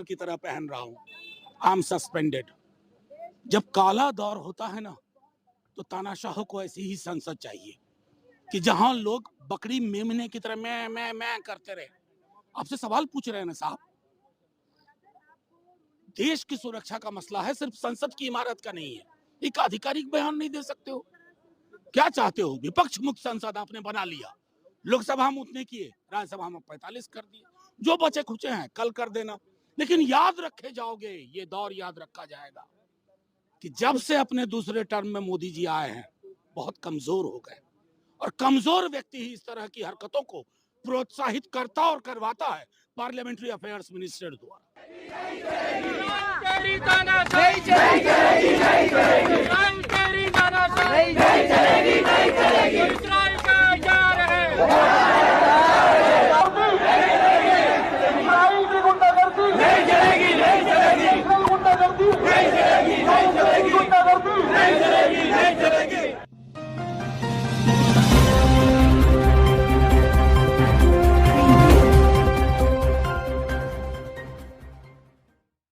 Officer की तरह पहन रहा हूँ। I am suspended. जब काला दौर होता है ना, तो तानाशाह को ऐसी ही संसद चाहिए कि जहां लोग बकरी मेमने की तरह मैं करते रहे। आपसे सवाल पूछ रहे हैं ना साहब, देश की सुरक्षा का मसला है, सिर्फ संसद की इमारत का नहीं है। एक आधिकारिक बयान नहीं दे सकते हो? क्या चाहते हो? विपक्ष मुक्त संसद आपने बना लिया, लोकसभा में उतने किए, राज्यसभा में 45 कर दिए। जो बचे खुचे हैं कल कर देना, लेकिन याद रखे जाओगे, ये दौर याद रखा जाएगा कि जब से अपने दूसरे टर्म में मोदी जी आए हैं बहुत कमजोर हो गए, और कमजोर व्यक्ति ही इस तरह की हरकतों को प्रोत्साहित करता और करवाता है पार्लियामेंट्री अफेयर्स मिनिस्टर द्वारा।